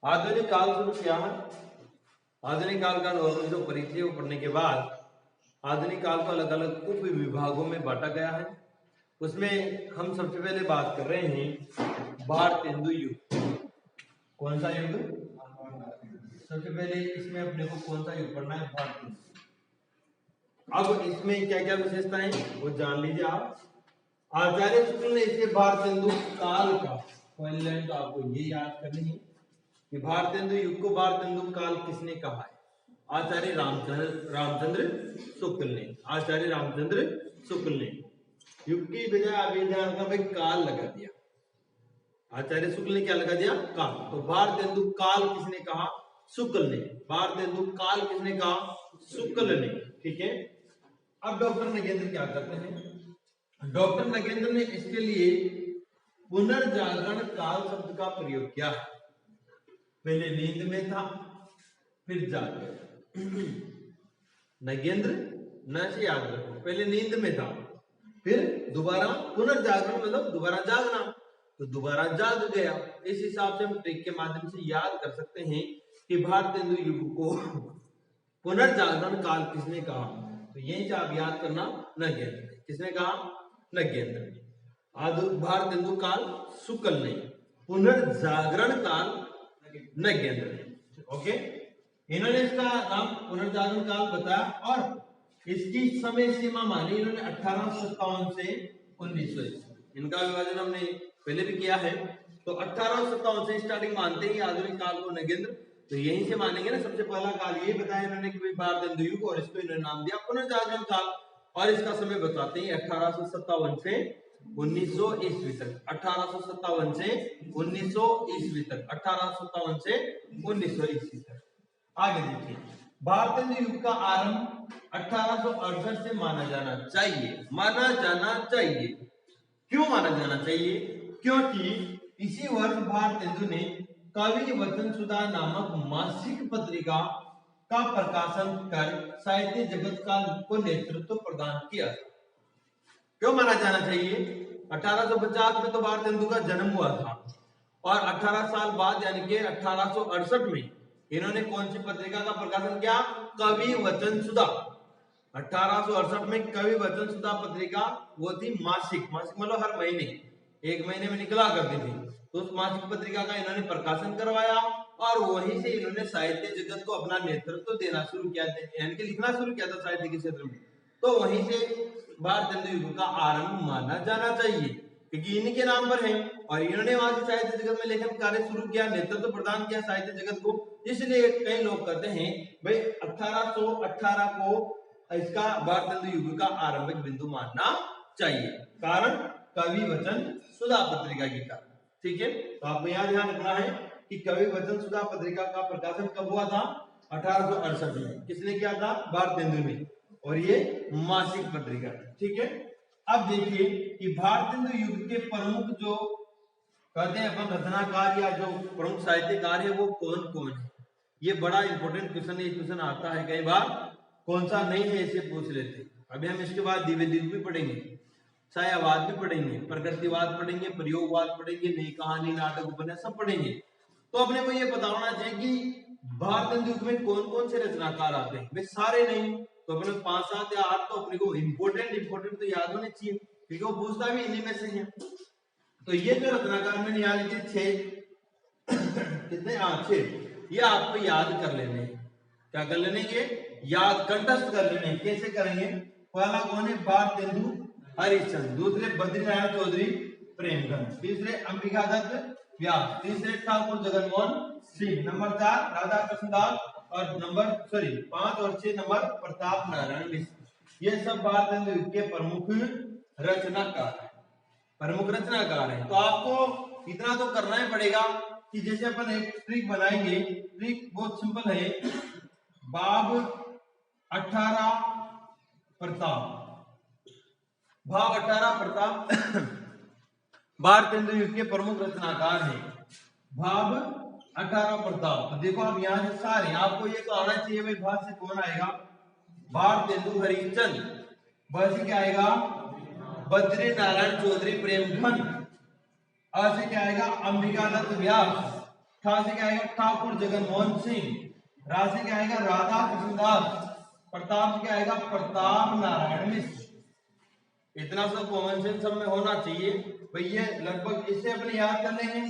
आधुनिक काल शुरू किया है। आधुनिक काल का जो परिचय को पढ़ने के बाद आधुनिक काल को अलग अलग उप विभागों में बांटा गया है। उसमें हम सबसे पहले बात कर रहे हैं भारतेंदु युग। कौन सा युग? सबसे पहले इसमें अपने को कौन सा युग पढ़ना है? भारतेंदु। अब इसमें क्या क्या विशेषताएं वो जान लीजिए आप। आचार्य शुक्ल ने इसे भारतेंदु काल का पहली लाइन तो आपको ये याद करनी है कि भारतेंदु युग को भारतेंदु काल किसने कहा है? आचार्य रामचंद्र शुक्ल ने। आचार्य रामचंद्र शुक्ल ने युग की बजाय अभिधान का भाई काल लगा दिया। आचार्य शुक्ल ने क्या लगा दिया? काल। तो भारतेंदु काल किसने कहा? शुक्ल ने। भारतेंदु काल किसने कहा? शुक्ल ने। ठीक है। अब डॉक्टर नगेंद्र क्या करते हैं? डॉक्टर नगेंद्र ने इसके लिए पुनर्जागरण काल शब्द का प्रयोग किया है। पहले नींद में था, फिर जाग गया। नगेंद्र न से याद रखो, पहले नींद में था, फिर दोबारा पुनर्जागरण मतलब दोबारा जागना, तो दोबारा जाग गया। इस हिसाब से हम ट्रिक के माध्यम से याद कर सकते हैं कि भारतेंदु युग को पुनर्जागरण काल किसने कहा? तो यही से आप याद करना, नगेंद्र ने। किसने कहा? नगेंद्र ने। भारतेंदु काल शुक्ल ने, पुनर्जागरण काल नगेंद्र ने। ओके, इन्होंने इसका नाम पुनर्जागरण काल बताया और इसकी समय सीमा मानी इन्होंने 1857 से 1900। इनका विभाजन हमने पहले भी किया है। तो 1857 से स्टार्टिंग मानते ही आधुनिक काल को नगेंद्र, तो यहीं से मानेंगे ना। सबसे पहला काल ये बताया इन्होंने कि भारतेंदु युग, और इसको इन्होंने नाम दिया पुनर्जागरण काल। और इसका समय बताते हैं 1857 से 1900 ईस्वी तक। 1857 से 1900 ईस्वी तक। 1857 से 1900 ईस्वी तक। आगे देखिए, भारतेंदु युग का आरंभ 1868 से माना जाना चाहिए। माना जाना चाहिए। क्यों माना जाना चाहिए? क्योंकि इसी वर्ष भारतेंदु ने कवि वचन सुधा नामक मासिक पत्रिका का प्रकाशन कर साहित्य जगत का को नेतृत्व प्रदान किया। क्यों माना जाना चाहिए? 1850 में तो भारतेंदु का जन्म हुआ था, और 18 साल बाद यानी कि 1868 में इन्होंने कौन सी पत्रिका का प्रकाशन किया? कवि वचन सुधा। 1868 में कवि वचन सुधा पत्रिका वो थी मासिक मतलब हर महीने, एक महीने में निकला करती थी। तो उस मासिक पत्रिका का इन्होंने प्रकाशन करवाया, और वहीं से इन्होंने साहित्य जगत को अपना नेतृत्व देना शुरू किया, यानी कि लिखना शुरू किया था साहित्य के क्षेत्र में। तो वहीं से भारतेंदु युग का आरंभ माना जाना चाहिए, क्योंकि इन्हीं के नाम पर है, और इन्होंने वहां से साहित्य जगत में लेखन कार्य शुरू किया, नेतृत्व प्रदान किया साहित्य जगत को। इसलिए कई लोग कहते हैं भाई 1818 को इसका भारतेंदु युग का आरंभिक बिंदु मानना चाहिए। कारण कवि वचन सुधा पत्रिका की कारण। ठीक है, तो आपको यहां ध्यान रखना है कि कवि वचन सुधा पत्रिका का प्रकाशन कब हुआ था? 1868 में। किसने किया था? भारतेंदु ने। और ये मासिक पत्रिका। ठीक है। अब देखिए कि भारतेंदु युग के प्रमुख जो कहते हैं अपन रचनाकार या जो प्रमुख साहित्यकार है वो कौन कौन है? ये बड़ा इंपॉर्टेंट क्वेश्चन है। क्वेश्चन आता है कई बार, कौन सा नहीं है इसे पूछ लेते। अभी हम इसके बाद दिव्य द्वीप भी पढ़ेंगे, छायावाद भी पढ़ेंगे, प्रकृतिवाद पढ़ेंगे, प्रयोगवाद पढ़ेंगे, नई कहानी, नाटक, उपन्यास सब पढ़ेंगे। तो अपने को ये पता होना चाहिए कि भारतेंदु युग में कौन कौन से रचनाकार आते हैं। वे सारे नहीं तो अपने 5, 7 या 8 तो अपने को इंपोर्टेंट तो याद होने चाहिए, क्योंकि वो पूछता भी इन्हीं में से है। तो ये जो रचनाकार मैंने याद किए 6 कितने? 6। ये आपको याद कर लेने। क्या कर लेने? ये याद कंठस्थ कर लेने। कैसे करेंगे? पहला कौन है? भारतेंदु हरिश्चंद्र। दूसरे बद्रीनारायण चौधरी प्रेमचंद। तीसरे अंबिका दत्त व्यास। तीसरे ठाकुर जगनमोहन सिंह। नंबर 4 राधा कृष्ण दास। और नंबर 5 और 6 नंबर प्रताप नारायण मिश्र। ये सब भारतेंदु युग के प्रमुख रचनाकार है। प्रमुख रचनाकार है। तो आपको इतना तो करना ही पड़ेगा कि जैसे अपन एक ट्रिक बनाएंगे। ट्रिक बहुत सिंपल है। बाब 18 प्रताप। भाव 18 प्रताप भारतेंदु युग के प्रमुख रचनाकार हैं। भाव 18 प्रताप। तो देखो आप यहाँ से सारे आपको ये तो आना चाहिए भाई। भाव से कौन आएगा? भारतेंदु हरिश्चंद्र। भाव से क्या आएगा? बद्रीनारायण चौधरी प्रेमचंद। अ से क्या आएगा? अंबिका दत्त व्यास। ठा से क्या आएगा ठाकुर जगनमोहन सिंह, रा से क्या आएगा राधा कृष्णदास, प्रताप से क्या आएगा प्रताप नारायण मिश्र। इतना सब कॉमन सेंस सब में होना चाहिए भैया, लगभग इससे अपने याद कर लेंगे।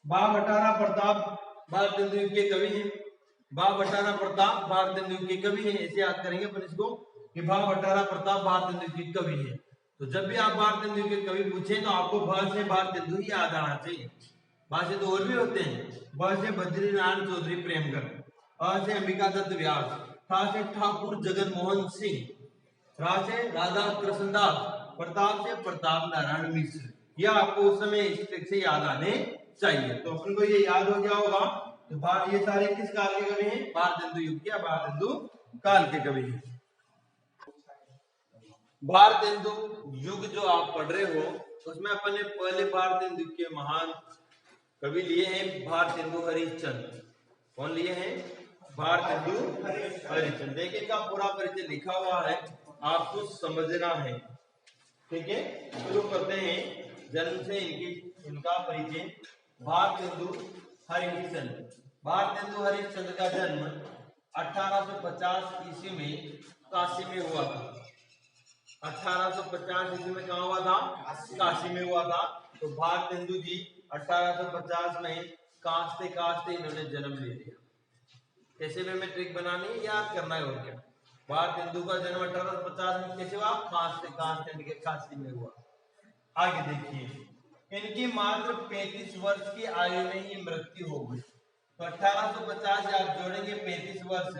बा बटारा प्रताप भारतेंदु युग के कवि हैं, बा बटारा प्रताप भारतेंदु युग के कवि हैं, ऐसे याद करेंगे अपन इसको कि बा बटारा प्रताप भारतेंदु युग के कवि हैं। तो जब भी आप भारतेंदु युग के कवि पूछे तो आपको भा से भारतेंदु ही याद आना चाहिए। भा से तो और भी होते हैं, ब से बद्रीनारायण चौधरी प्रेमगढ़, अ से अंबिका दत्त व्यास, ठा से ठाकुर जगनमोहन सिंह, रा से राधा कृष्णदास, प्रताप से प्रताप नारायण मिश्र। यह आपको उस समय इस ट्रिक से याद आने चाहिए। तो अपन को ये याद हो गया होगा। तो ये सारे किस काल के कवि हैं? भारतेंदु युग के, भारतेंदु काल के कवि हैं। भारतेंदु युग जो आप पढ़ रहे हो उसमें अपन ने पहले भारतेंदु के महान कवि लिए हैं भारतेंदु हरिश्चंद्र। कौन लिए हैं? भारतेंदु हरिश्चंद्र। देखिए इनका पूरा परिचय लिखा हुआ है, आपको समझना है। ठीक है, शुरू करते हैं जन्म से इनका परिचय। भारतेंदु हरिश्चंद्र। भारतेंदु हरिश्चंद्र का जन्म 1850 ईस्वी में काशी में हुआ था। 1850 ईस्वी में कहाँ हुआ था? काशी में हुआ था। तो भारतेंदु जी 1850 में कांचते कांचते इन्होंने जन्म ले लिया। कैसे वे में ट्रिक बनानी है, याद करना है और क्या। भारतेंदु का जन्म 1850 में कैसे हुआ? कांचते कांचते काशी में हुआ। आगे देखिए, इनकी मात्र 35 वर्ष की आयु में ही मृत्यु हो गई। तो 1850 से आप जोड़ेंगे 35 वर्ष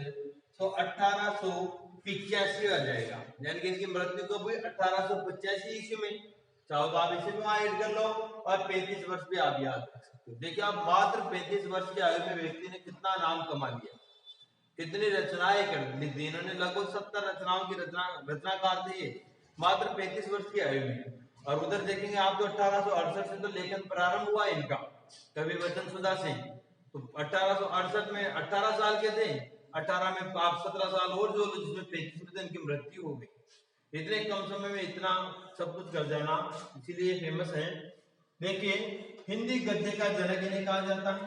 तो 1885 आ जाएगा, यानी कि इनकी मृत्यु कब हुई? 1885 ईस्वी में। चाहो तो आप इसे भी वहां ऐड कर लो और 35 वर्ष भी आप याद कर सकते हो। देखिए आप मात्र 35 वर्ष की आयु में व्यक्ति ने कितना नाम कमा लिया, कितनी रचनाएं कर दी इन्होंने। लगभग 70 रचनाओं की रचनाकार थे ये, मात्र 35 वर्ष की आयु में। और उधर देखेंगे आप तो 1868 से तो लेखन प्रारंभ हुआ इनका, कवि वचन सुधा से। तो 1868 में 18 साल के थे, 18 में आप 17 साल और जो लो, जिसमें 35 में इनकी मृत्यु हो गई। इतने कम समय में इतना सब कुछ कर जाना, इसीलिए फेमस है। देखिए हिंदी गद्य का जनक इन्हें कहा जाता है।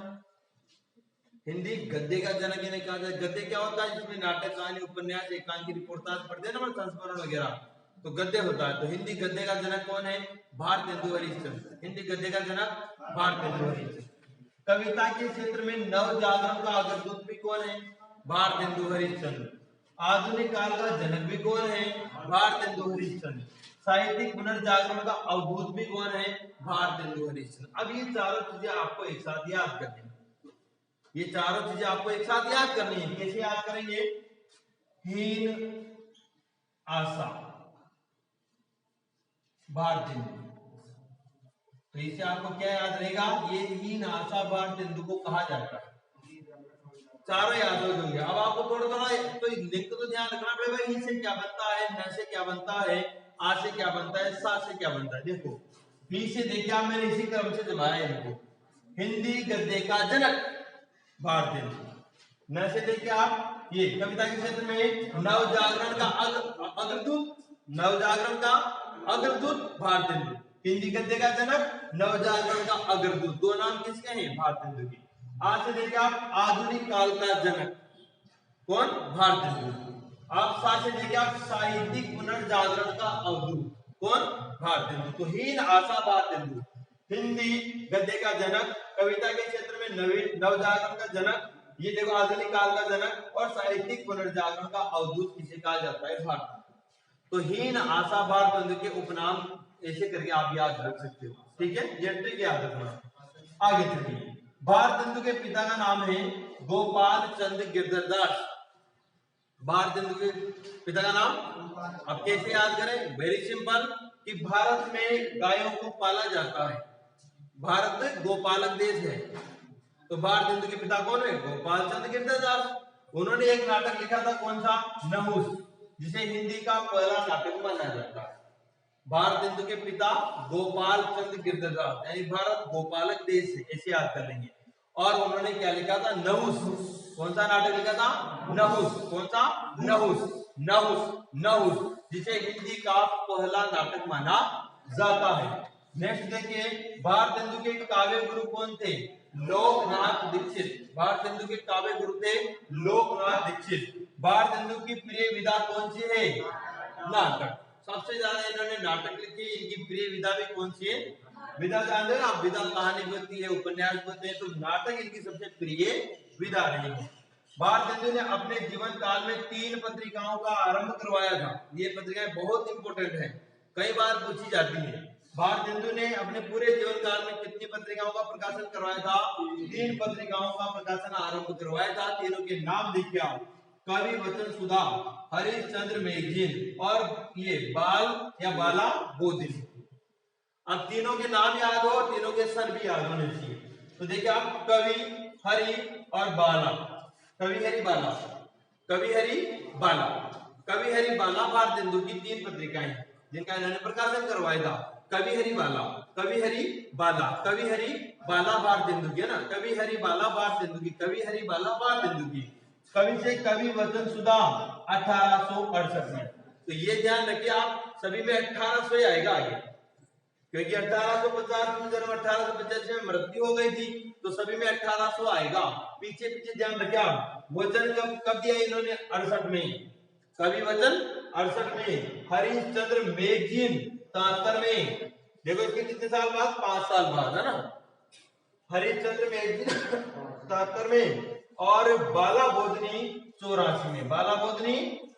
हिंदी गद्य का जनक इन्हें कहा जाता है। गद्य क्या होता है? जिसमें नाटक, कहानी, उपन्यास, एकांकी, रिपोर्टाज पढ़ते हैं ना, संस्मरण वगैरह, तो गद्य होता है। तो हिंदी गद्य का जनक कौन है? भारतेंदु हरिश्चंद्र। हिंदी गद्य का जनक भारतेंदु हरिश्चंद्र। कविता के क्षेत्र में नव जागरण का अग्रदूत भी कौन है? भारतेंदु हरिश्चंद्र। आधुनिक काल का जनक भी कौन है? भारतेंदु हरिश्चंद्र। साहित्यिक पुनर्जागरण का अवधूत भी कौन है? भारतेंदु हरिश्चंद्र। अब ये चारों चीजें आपको एक साथ याद करनी है। ये चारों चीजें आपको एक साथ याद करनी है। कैसे याद करेंगे? हीन आशा भारतेंदु। तो इससे आपको क्या याद रहेगा? ये हीन आशा भारतेंदु को कहा जाता है। चारों याद हो जाएंगे। अब आपको थोड़ा थोड़ा तो लिंक तो ध्यान रखना पड़ेगा, ई से क्या बनता है, न से क्या बनता है, आ से क्या बनता है, सा से क्या बनता है। देखो बी से देखिए आप, मैंने इसी क्रम से जमाया इनको। हिंदी गद्य का जनक भारतेंदु। न से देखिए आप, ये कविता के क्षेत्र में नव जागरण का अग्रदूत, नव जागरण का अग्रदूत भारतेंदु। हिंदी गद्य का जनक, नव जागरण का अग्रदूत, दो नाम किसके हैं? भारतेंदु के। आज से देखिए आप, आधुनिक काल का जनक कौन? भारतेंदु। आप साथ से देखिए आप, साहित्यिक पुनर्जागरण का अवधूत कौन? भारतेंदु। तो हीन आशा भारतेंदु, हिंदी गद्य का जनक, कविता के क्षेत्र में नवजागरण का जनक, ये देखो आधुनिक काल का जनक, और साहित्यिक पुनर्जागरण का अवधूत किसे कहा जाता है? भारतेंदु। तो हीन आशा भारतेंदु के उपनाम ऐसे करके आप याद रख सकते हो। ठीक है, ये ट्रिक याद रखना। आगे चलिए, भारतेंदु के पिता का नाम है गोपाल चंद गिरधरदास। भारतेंदु के पिता का नाम अब कैसे याद करें? वेरी सिंपल, कि भारत में गायों को पाला जाता है, भारत गोपालक देश है। तो भारतेंदु के पिता कौन है? गोपाल चंद गिरधरदास। उन्होंने एक नाटक लिखा था, कौन सा? नहुस, जिसे हिंदी का पहला नाटक माना जाता है। भारतेंदु के पिता गोपाल चंद गिरधरदास, यानी भारत गोपालक देश है, ऐसे याद कर लेंगे। और उन्होंने क्या लिखा था? नहुस। कौन सा नाटक लिखा था? नहुस। कौन सा? नहुस। नहुस, नहुस, जिसे हिंदी का पहला नाटक माना जाता है। नेक्स्ट देखिए, भारतेंदु के काव्य गुरु कौन थे? लोकनाथ दीक्षित। भारतेंदु के काव्य गुरु थे लोकनाथ दीक्षित। भारतेंदु की प्रिय विधा कौन सी है? नाटक। सबसे ज्यादा इन्होंने नाटक लिखे। इनकी प्रिय विधा भी कौन सी है? विधा जानते हैं आप, विधा कहानी बनती है, उपन्यास बनते हैं, तो नाटक इनकी सबसे प्रिय विधा रही है। भारतेंदु ने अपने जीवन काल में 3 पत्रिकाओं का आरंभ करवाया था। ये पत्रिकाएं बहुत इंपोर्टेंट है, कई बार पूछी जाती है। भारतेंदु ने अपने पूरे जीवन काल में कितनी पत्रिकाओं का प्रकाशन करवाया था? 3 पत्रिकाओं का प्रकाशन आरंभ करवाया था। तीनों के नाम लिखिए आप, कवि वचन सुधा, हरिश्चंद्र मैगजीन और ये बाल या बाला बोधिनी। अब तीनों के नाम याद हो और तीनों के सर भी याद होने चाहिए। तो देखिए आप, कवि, हरि और बाला। कवि हरि बाला, कवि हरि बाला, कवि हरि बाला भारतेंदु की 3 पत्रिकाएं जिनका इन्होंने प्रकाशन करवाया था। कवि हरि बाला, कवि हरि बाला, कवि हरि बाला भारतेंदु की, है ना, कवि हरि बाला भारतेंदु की, कवि हरि बाला भारतेंदु की। कवि से कवि वचन सुधा 1868 में। तो ये ध्यान रखिए आप, सभी में 1800 ही आएगा आगे, क्योंकि 1850 में जन्म, 1885 में मृत्यु हो गई थी, तो सभी में 1800 आएगा। पीछे पीछे ध्यान रखिए आप, वचन कब दिया इन्होंने? 68 में। कवि वचन 68 में। हरिश्चंद्र मैगजीन 73 में। देखो इसके कितने साल बाद? 5 साल बाद, है ना। हरिश्चंद्र मैगजीन 73 में और बाला बोधनी 84 में। बाला बोधनी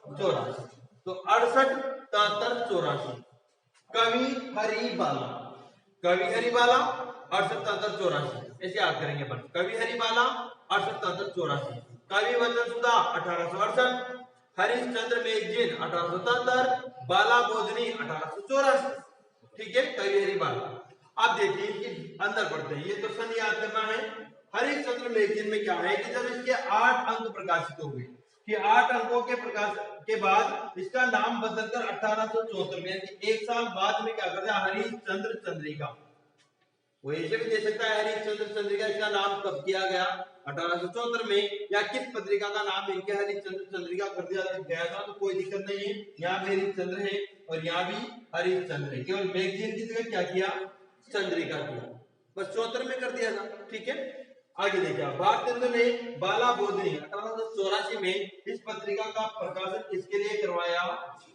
84। तो 68, 73, 84। कवि हरि बाला, कवि हरि बाला 68, 73, 84 ऐसे याद करेंगे अपन। कवि हरि बाला 68, 73, 84। कवि वचन सुधा 1868, हरिश्चंद्र मैगजीन 1877, बाला बोधनी 1884। ठीक है, कवि हरि बाला। अब देखिए कि अंदर पढ़ते हैं, ये तो सन याद करना है। हरिश्चंद्र मैगजीन में क्या है कि जब इसके 8 अंक प्रकाशित हो गए, कि 8 अंकों के प्रकाश के बाद इसका नाम बदलकर 1874 में, यानी 1 साल बाद में क्या कर दिया? हरिश्चंद्र चंद्रिका। वो ऐसे भी दे सकता है हरिश्चंद्र चंद्रिका। इसका नाम कब किया गया? 1874 में। या किस पत्रिका का नाम इनके हरिश्चंद्र चंद्रिका कर दिया गया था, तो कोई दिक्कत नहीं है। यहाँ भी हरिश्चंद्र है और यहाँ भी हरिश्चंद्र है, केवल मैगजीन की जगह क्या किया? चंद्रिका किया, बस 74 में कर दिया था। ठीक है, आगे देखिए, भारतेंदु ने बाला बोधनी 1884 में इस पत्रिका का प्रकाशन किसके लिए करवाया?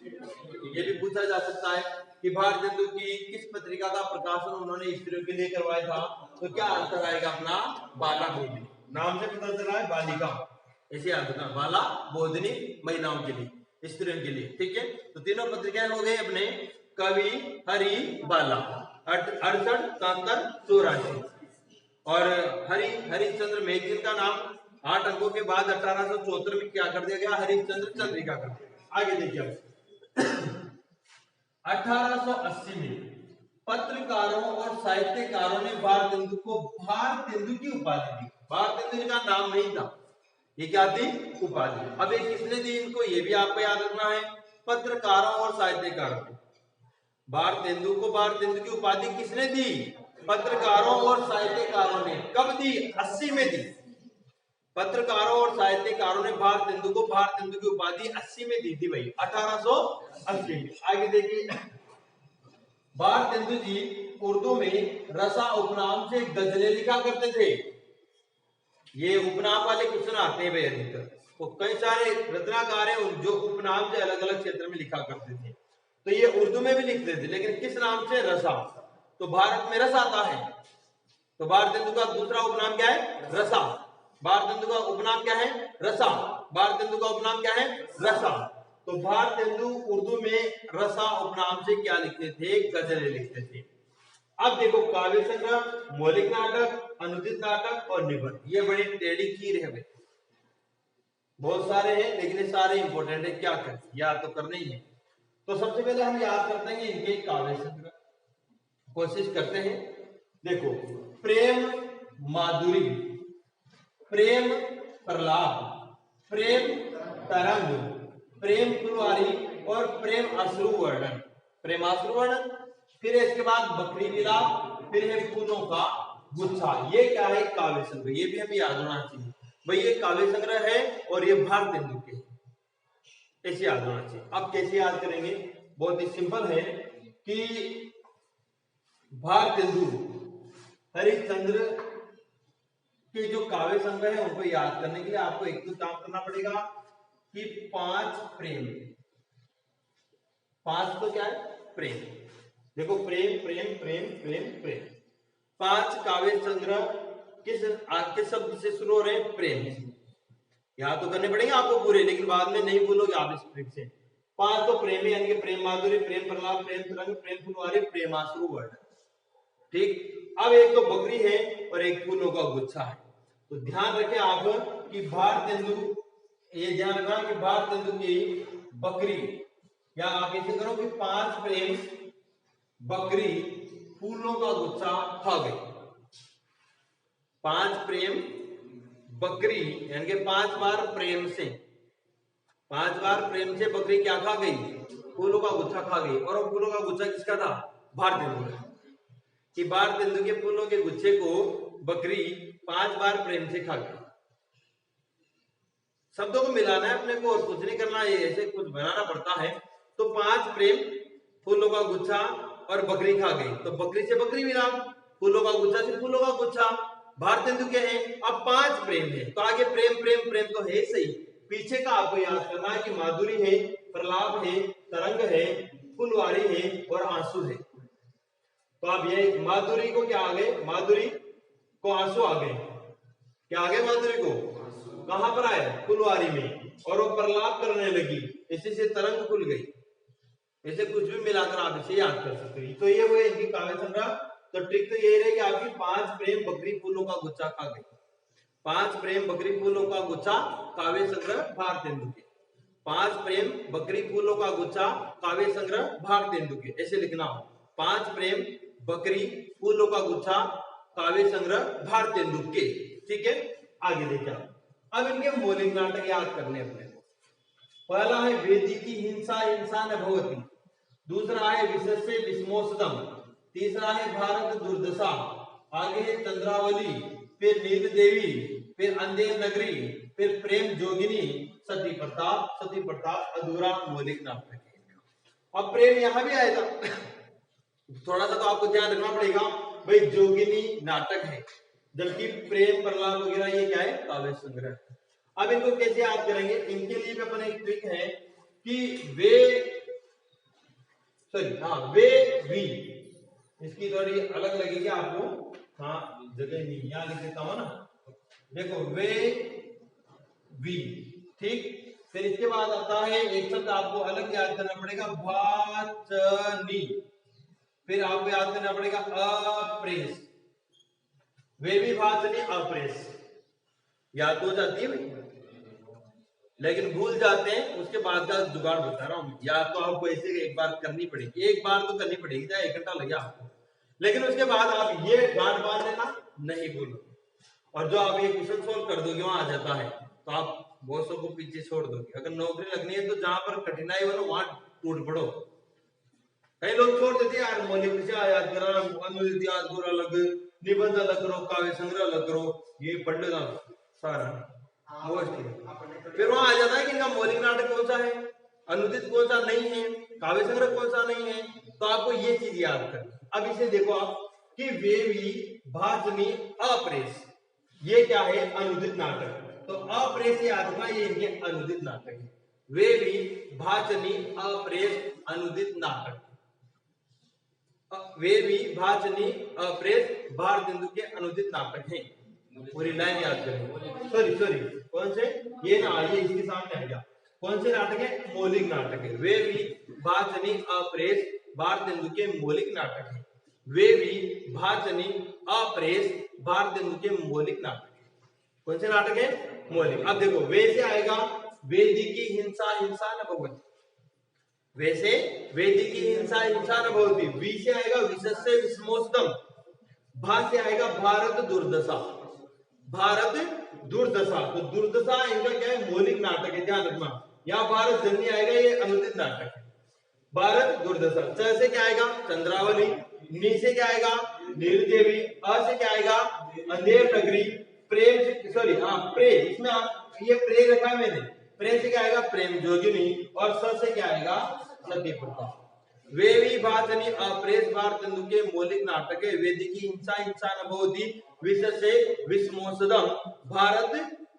ये भी पूछा जा सकता है कि भारतेंदु की किस पत्रिका का प्रकाशन उन्होंने स्त्रियों के लिए करवाया था, तो क्या आंसर आएगा अपना? बाला बोधनी। नाम से पता चला है बालिका, ऐसे याद रखना, बाला बोधनी महिलाओं के लिए, स्त्रियों के लिए। ठीक है, तो तीनों पत्रिकाएं हो गई अपने कवि हरि बाला 68, 77, 84। और हरिश्चंद्र मैगजीन का नाम 8 अंकों के बाद 1874 में क्या कर दिया गया? हरिश्चंद्र चंद्रिका कर दिया। आगे देखिए, 1880 में पत्रकारों और साहित्यकारों ने भारतेंदु को भारतेंदु की उपाधि दी। भारतेंदु का नाम नहीं था, ये क्या थी? उपाधि। अब ये किसने दी इनको? ये भी आपको याद रखना है, पत्रकारों और साहित्यकारों ने। भारतेंदु को भारतेंदु की उपाधि किसने दी? पत्रकारों और साहित्यकारों ने। कब दी? 80 में दी। पत्रकारों और साहित्यकारों ने भारतेंदु को भारतेंदु की उपाधि 80 में दी थी भाई, 1880 में। आगे देखिए, भारतेंदु जी उर्दू में रसा उपनाम से गजलें लिखा करते थे। ये उपनाम वाले क्वेश्चन आते हैं भाई अधिकतर, तो कई सारे रचनाकार हैं जो उपनाम से अलग अलग क्षेत्र में लिखा करते थे। तो ये उर्दू में भी लिखते थे, लेकिन किस नाम से? रसा। तो भारत में रस आता है, तो भारतेंदु का दूसरा उपनाम क्या है? रसा। भारतेंदु का उपनाम क्या है? रसा। भारतेंदु का उपनाम क्या है? रसा। तो भारतेंदु उर्दू में रसा उपनाम से क्या लिखते थे? गजलें लिखते थे। अब देखो, काव्य संग्रह, मौलिक नाटक, अनुदित नाटक और निबंध, ये बड़ी टेढ़ी खीर है भाई। बहुत सारे हैं लेकिन ये सारे इंपॉर्टेंट है, क्या करें, याद तो करना ही है। तो सबसे पहले हम याद करते हैं इनके काव्य संग्रह, कोशिश करते हैं। देखो, प्रेम माधुरी, प्रेम प्रलाप, प्रेम तरंग, प्रेम फुलवारी और प्रेम अश्रु वर्णन। प्रेमाश्रु वर्णन, फिर इसके बाद बकरी विलाप, फिर है फूलों का गुच्छा। ये क्या है? काव्य संग्रह। ये भी हमें याद होना चाहिए भाई, ये काव्य संग्रह है और ये भारतेंदु के, ऐसे याद होना चाहिए। अब कैसे याद करेंगे? बहुत ही सिंपल है कि भारतेंदु हरिश्चंद्र कि जो काव्य संग्रह है उनको याद करने के लिए आपको एक तो काम करना पड़ेगा कि 5 प्रेम, 5 तो क्या है प्रेम, देखो प्रेम प्रेम प्रेम प्रेम प्रेम, 5 काव्य संग्रह किस शब्द से शुरू हो रहे हैं, प्रेम। याद तो करने पड़ेंगे आपको पूरे, लेकिन बाद में नहीं भूलोगे आप इस ट्रिक से। 5 तो प्रेम यानी कि प्रेम माधुरी, प्रेम प्रलाप, प्रेम तरंग, प्रेम फुलवारी, प्रेमाश्रु वर्ड, ठीक। अब एक तो बकरी है और एक फूलों का गुच्छा है, तो ध्यान रखें आप कि भारतेंदु, ये ध्यान रखना कि भारतेंदु की बकरी, या आप ऐसे करो कि 5 प्रेम बकरी फूलों का गुच्छा खा गई। 5 प्रेम बकरी यानी कि 5 बार प्रेम से, 5 बार प्रेम से बकरी क्या खा गई, फूलों का गुच्छा खा गई। और वो फूलों का गुच्छा किसका था, भारतेंदु का, कि भारतेंदु के फूलों के गुच्छे को बकरी 5 बार प्रेम से खा गई। शब्दों को मिलाना है अपने को और कुछ नहीं करना है, ऐसे कुछ बनाना पड़ता है। तो 5 प्रेम फूलों का गुच्छा और बकरी खा गई, तो बकरी से बकरी मिला, फूलों का गुच्छा से फूलों का गुच्छा, भारतेंदु के हैं। अब 5 प्रेम है तो आगे प्रेम प्रेम प्रेम तो है सही, पीछे का आपको याद करना है कि माधुरी है, प्रलाप है, तरंग है, फुलवारी है और आंसू है। तो आप ये माधुरी को क्या आ गए, माधुरी को आंसू आ गए, क्या आ गए माधुरी को, कहां पर आए, फुलवारी में, और वो प्रलाप करने लगी, इसी से तरंग खुल गई। ऐसे कुछ भी मिलाकर आप इसे याद कर सकते हैं। तो ये हुए इनकी काव्य संग्रह। तो ट्रिक तो यही रहेगी आपकी, 5 प्रेम बकरी फूलों का गुच्छा खा गई, 5 प्रेम बकरी फूलों का गुच्छा काव्य संग्रह भारतेंदु के, 5 प्रेम बकरी फूलों का गुच्छा काव्य संग्रह भारतेंदु के, ऐसे लिखना हो, 5 प्रेम बकरी फूलों का गुच्छा काव्य संग्रह भारतेंदु के, ठीक है। आगे देखिए, अब इनके मौलिक नाटक याद करने अपने को। पहला है वेदिकी हिंसा हिंसा न भवति, दूसरा है विशस्य विस्मोषदम, तीसरा है भारत दुर्दशा, आगे है चंद्रावली, फिर नील देवी, फिर अंधेर नगरी, फिर प्रेम जोगिनी, सती प्रताप, सती प्रताप अधूरा मौलिक नाटक है। अब प्रेम यहां भी आएगा थोड़ा सा तो आपको ध्यान रखना पड़ेगा, भाई जोगिनी नाटक है, जबकि प्रेम प्रलाप वगैरह ये क्या है, काव्य संग्रह। अब इनको कैसे याद करेंगे, इनके लिए भी अपना एक ट्रिक है कि वे भी, इसकी थोड़ी अलग लगेगी आपको, हाँ जगह नहीं, यहां लिख देता हूं ना, देखो वे भी, ठीक। फिर इसके बाद आता है एक शब्द आपको अलग याद करना पड़ेगा, वाचनी, फिर आपको याद करना पड़ेगा अप्रेस, वे भी वाचनी अप्रेस, याद तो हो जाती है भाई, लेकिन भूल जाते हैं, उसके बाद का जुगाड़ बता रहा हूं। या तो आपको ऐसे एक बार करनी पड़ेगी, एक बार तो करनी पड़ेगी, चाहे 1 घंटा लगे आपको, लेकिन उसके बाद आप ये गांठ बांध लेना नहीं भूलोगे, और जो आप ये क्वेश्चन सोल्व कर दोगे वहां आ जाता है, तो आप बॉसों को पीछे छोड़ दोगे। अगर नौकरी लगनी है तो जहां पर कठिनाई हो वहां टूट पड़ो। कई लोग छोड़ देते हैं यार, मौलिक से याद करा, अनुदित याद करो अलग, निबंध अलग करो, काव्य संग्रह अलग करो, ये पढ़ लेना सारा, फिर वहां आ जाता है कि इनका मौलिक नाटक कौन सा है, अनुदित कौन सा नहीं है, काव्य संग्रह कौन सा नहीं है, तो आपको ये चीज याद करनी। अब इसे देखो आप कि वे भी भाजनी अप्रेस, ये क्या है, अनुदित नाटक, तो अप्रेस याद रखना, ये इनके अनुदित नाटक है, वे भी भाजनी अप्रेस अनुदित नाटक, वे भी भाजनी अप्रेस भारतेंदु के अनुदित नाटक हैं। पूरी लाइन याद करें, सॉरी कौन से, ये ना, ये इसके सामने आ गया, कौन से नाटक है, मौलिक नाटक है, वे भी भाजनी अप्रेस भारतेंदु के मौलिक नाटक है, वे भी भाजनी अप्रेस भारतेंदु के मौलिक नाटक है। कौन से नाटक है, मौलिक। अब देखो वे से आएगा वेदिकी हिंसा हिंसा न भवति, वैसे वेदिकी हिंसा हिंसा न भवति, वी से आएगा विशस्य विस्मोषदम, भा से आएगा भारत दुर्दशा, भारत दुर्दशा, तो दुर्दशा इनका क्या है, मौलिक नाटक है, ध्यान रखना। यहाँ भारत जननी आएगा, ये अनुदित नाटक है, भारत दुर्दशा। च से क्या आएगा, चंद्रावली, नी से क्या आएगा, नील देवी, अ से क्या आएगा, अंधेर नगरी, प्रेम से, सॉरी हाँ प्रे, इसमें ये प्रे रखा है मैंने, प्रे से क्या आएगा, प्रेम जोगिनी, और स से क्या आएगा, सती प्रताप। वेवी भाचनी अप्रेस भारतेंदु के मौलिक नाटक है। वेदिकी हिंसा हिंसा नभोदी विश्व से विस्मोसदम भारत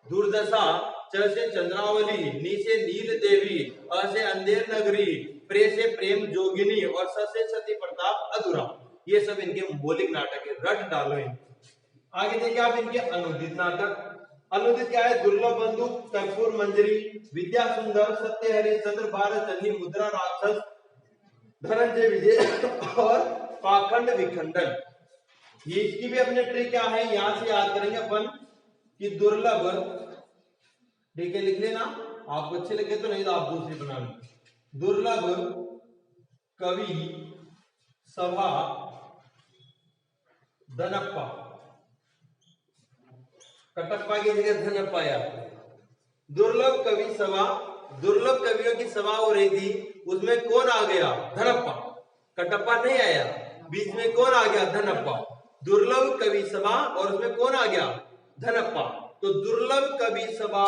दुर्दशा च से चंद्रावली नी से नील देवी अ से अंधेर नगरी प्रे से प्रेम जोगिनी और स से सती प्रताप अधूरा। ये सब इनके मौलिक नाटक है, रट डालो इनको। आगे देखिए आप इनके अनुदित नाटक। अनुदित क्या है? दुर्लभ बंधु, कर्पूर मंजरी, विद्या सुंदर, सत्य हरिश्चंद्र, भारत जननी, मुद्रा राक्षस, धनंजय विजय और पाखंड विखंडन। ये इसकी भी अपने ट्रिक क्या है, यहां से याद करेंगे अपन कि दुर्लभ, ठीक है लिख लेना, आपको अच्छे लगे तो, नहीं तो आप दूसरी बना लो। दुर्लभ कवि सभा धनप्पा, कटप्पा की जगह धनप्पा याद। दुर्लभ कवि सभा, दुर्लभ कवियों की सभा हो रही थी, उसमें कौन आ गया? धनप्पा। कटप्पा नहीं आया, बीच में कौन आ गया? धनप्पा। दुर्लभ कवि सभा और उसमें कौन आ गया? धनप्पा। तो दुर्लभ कवि सभा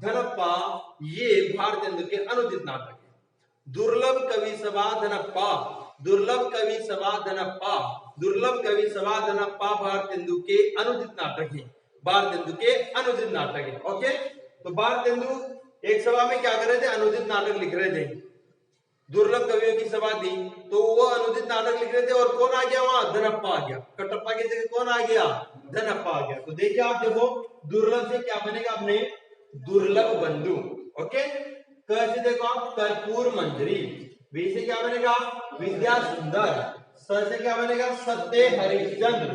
धनप्पा ये भारतेंदु के अनुदित नाटक है। दुर्लभ कवि सभा धनप्पा, दुर्लभ कवि सभा धनप्पा, दुर्लभ कवि सभा धनप्पा भारतेंदु के अनुदित नाटक है, भारतेंदु के अनुदित नाटक है। ओके, तो भारतेंदु एक सभा में क्या कर रहे थे? अनुदित नाटक लिख रहे थे। दुर्लभ कवियों की सभा थी तो वो अनुदित नाटक लिख रहे थे और कौन आ गया वहां? धनप्पा आ गया। कटप्पा की जगह कौन आ गया? धनप्पा आ गया। तो देखिए आप देखो, दुर्लभ से क्या बनेगा अपने? दुर्लभ बंधु। ओके, कैसे देखो आप? कर्पूर मंजरी। वी से क्या बनेगा? विद्या सुंदर। स से क्या बनेगा? सत्य हरिश्चंद्र।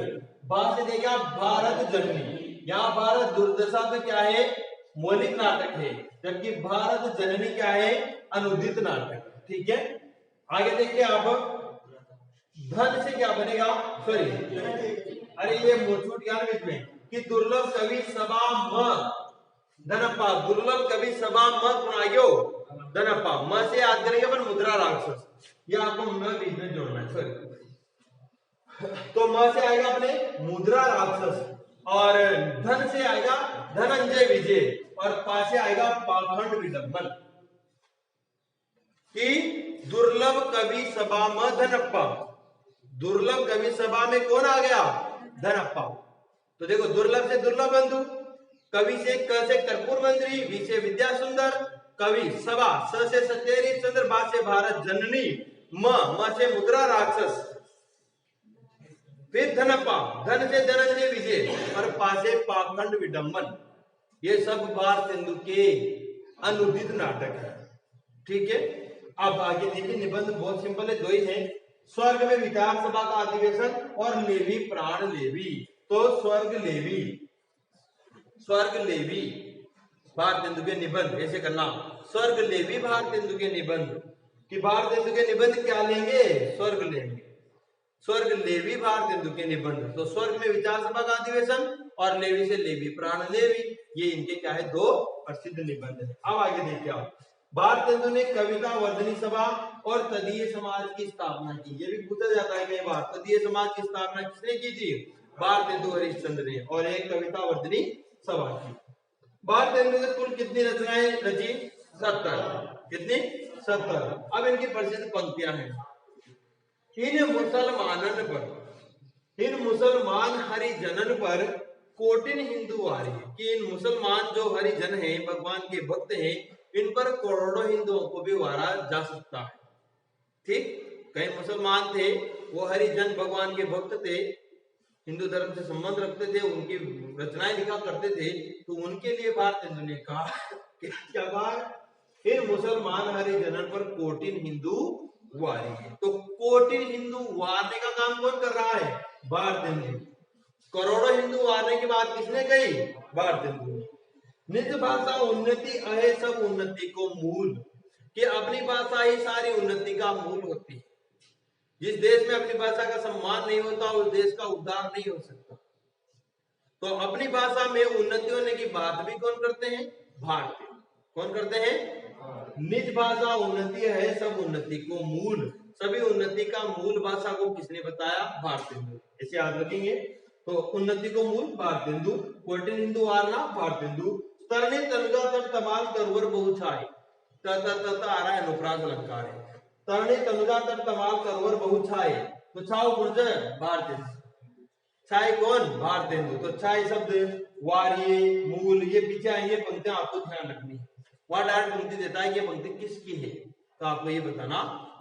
बा से देखिए आप भारत जननी। यहाँ भारत दुर्दशा तो क्या है? मौलिक नाटक है, जबकि भारत जननी क्या है? अनुदित नाटक। ठीक है, आगे देखिए आप, धन से क्या बनेगा? सॉरी, अरे ये मोचूट यार बीच में, कि दुर्लभ कवि सभा म धनप्पा, दुर्लभ कवि सभा म गुणायो धनप्पा। म से याद करेंगे अपन मुद्रा राक्षस, ये आपको म बीच में जोड़ना है, सॉरी। तो म से आएगा अपने मुद्रा राक्षस, और धन से आएगा धनंजय विजय, और पा से आएगा पाखंड विडंबन। कि दुर्लभ कवि सभा में धनप्पा, दुर्लभ कवि सभा में कौन आ गया? धनप्पा। तो देखो, दुर्लभ से दुर्लभ बंधु, कवि से क से कर्पूर मंजरी, वी से विद्या सुंदर, कवि सभा, स से सत्यहरि चंद्र, बा से भारत जननी, म से मुद्रा राक्षस, फिर धनप्पा, धन से धनंजय विजय, और पा से पाखंड विडंबन। ये सब भारतेंदु के अनुदित नाटक है। ठीक है, अब आगे देखिए, निबंध बहुत सिंपल है, दो ही है। स्वर्ग में विचार सभा का अधिवेशन और लेवी प्राण लेवी। तो स्वर्ग लेवी, स्वर्ग लेवी भारतेंदु के निबंध, ऐसे करना, स्वर्ग लेवी भारतेंदु के निबंध, कि भारतेंदु के निबंध क्या लेंगे? स्वर्ग लेंगे। स्वर्ग लेवी भारतेंदु के निबंध, तो स्वर्ग में विचार सभा का अधिवेशन और लेवी से लेवी प्राण लेवी, ये इनके क्या है? दो प्रसिद्ध निबंध है। अब आगे देखिए आप, भारतेंदु ने कविता वर्धनी सभा और तदीय समाज की स्थापना की। ये भी पूछा जाता है कई बार, तदीय समाज की स्थापना किसने की थी? भारतेंदु हरिश्चंद्र ने, और एक कविता वर्धनी सभा की। भारतेंदु ने कुल कितनी रचनाएं रची? 70। कितनी? 70। अब इनकी प्रसिद्ध पंक्तियां हैं। इन मुसलमानन पर, इन मुसलमान हरिजनन पर कोटिन हिंदू वारी, कि इन मुसलमान जो हरिजन हैं, भगवान के भक्त हैं, इन पर करोड़ों हिंदुओं को भी वारा जा सकता है। ठीक, कई मुसलमान थे, वो हरिजन भगवान के भक्त थे, हिंदू धर्म से संबंध रखते थे, उनकी रचनाएं लिखा करते थे, तो उनके लिए भारतेंदु ने कहा, क्या कहा? इन मुसलमान हरिजनन पर कोटिन हिंदू वारी है। तो कोटिन हिंदू वारने का काम कौन कर रहा है? भारतेंदु। करोड़ों हिंदू वारने की बात किसने कही? भारतेंदु ने। निज भाषा उन्नति अहे सब उन्नति को मूल, कि अपनी भाषा ही सारी उन्नति का मूल होती है। जिस देश में अपनी भाषा का सम्मान नहीं होता, उस देश का उद्धार नहीं हो सकता। तो अपनी भाषा में उन्नति होने की बात भी कौन करते हैं? भारतीय। कौन करते हैं? निज भाषा उन्नति है सब उन्नति को मूल, सभी उन्नति का मूल भाषा को किसने बताया? भारतेंदु। ऐसे याद रखेंगे। तो उन्नति को मूल भारतेंदु, कोटिन हिंदू वारना भारतेंदु, तरणी तनगा तर तमाल तरवर बहुछाई, तत आ रहा है अनुप्रास अलंकार है। तरणे तनुजा तर तमाल करवर बहु छाए, तो छाव गुर्ज भारत छाए कौन भारतेंदु। तो छाए शब्द वार्य मूल ये पीछे आएंगे पंक्तियां आपको ध्यान रखनी। वहां डायरेक्ट पंक्ति देता है कि पंक्ति किसकी है, तो आपको ये बताना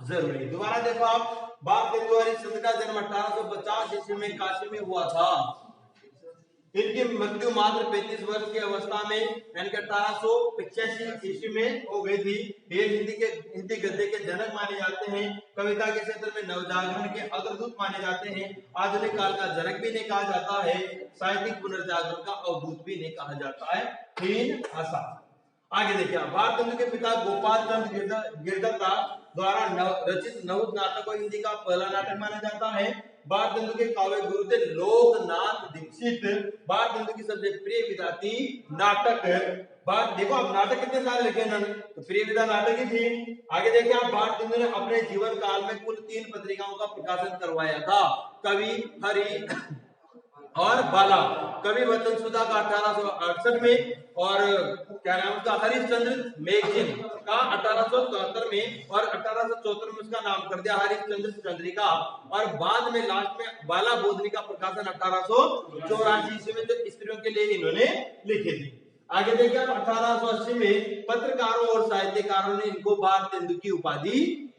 जरूरी है। दोबारा देखो आप, भारतेंदु हरिश्चंद्र का जन्म 1850 ईस्वी में काशी में हुआ था। इनकी मृत्यु मात्र 35 वर्ष की अवस्था में यानी कि 1885 ईस्वी में हो गई थी। ये हिंदी गद्य के जनक माने जाते हैं। कविता के क्षेत्र में नवजागरण के अग्रदूत माने जाते हैं। आधुनिक काल का जनक भी इन्हें कहा जाता है। साहित्यिक पुनर्जागरण का अवधूत भी इन्हें कहा जाता है। तीन आशा। आगे देखिए, भारतेंदु के पिता गोपाल चंद गिरधता द्वारा रचित नवुत नाटक और हिंदी का पहला नाटक माना जाता है। भारतेंदु के काव्य गुरु थे लोकनाथ दीक्षित। भारतेंदु की सबसे प्रिय विधा थी नाटक। देखो आप, नाटक कितने सारे लिखे इन्होंने, तो प्रिय विधा नाटक ही थी। आगे देखिए आप, भारतेंदु ने अपने जीवन काल में कुल 3 पत्रिकाओं का प्रकाशन करवाया था, कवि, हरि और बाला। कवि वचन सुधा का 1868 में, और क्या नाम उसका, हरिश्चंद्र मैगजीन का 1874 में, और 1874 में उसका नाम कर दिया हरिश्चंद्र चंद्रिका। और बाद में लास्ट में बाला बोधनी का प्रकाशन 1884 ईस्वी में, जो स्त्रियों के लिए इन्होंने लिखी थी। आगे देखिए आप, 1880 में पत्रकारों और साहित्यकारों ने इनको भारतेंदु की उपाधि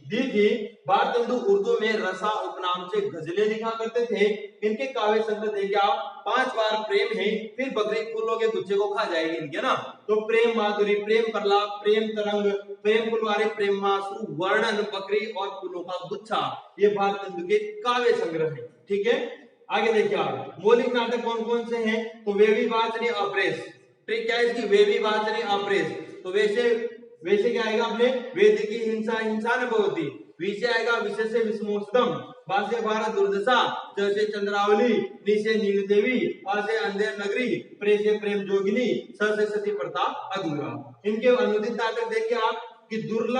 दी थी। भारतेंदु उर्दू में रसा उपनाम से गजलें लिखा करते थे। इनके काव्य संग्रह देखिए आप, 5 बार प्रेम है, फिर बकरी फूलों के गुच्छे को खा जाएगी इनके ना, तो प्रेम माधुरी, प्रेम प्रलाप, प्रेम तरंग, प्रेम फुलवारी, प्रेम मासु, वर्णन, बकरी और फूलों का गुच्छा, ये भारतेंदु के काव्य संग्रह है। ठीक है, आगे देखिए आप, मौलिक नाटक कौन कौन से हैं, तो वेवी वाचनी अप्रेस। ट्रिक क्या है इसकी, वेवी वाचनी अप्रेस। तो वैसे क्या आएगा अपने, वेद की हिंसा हिंसा न बहुती, विषय आएगा विशेष से विस्मोस्तम, भाष्य भारत दुर्दशा, जैसे चंद्रावली, नीचे नील देवी, पासे अंधेर नगरी, प्रे से प्रेम जोगिनी, स से सती प्रताप अधूरा। इनके अनुदित नाटक देखिए आप कि दुर्लभ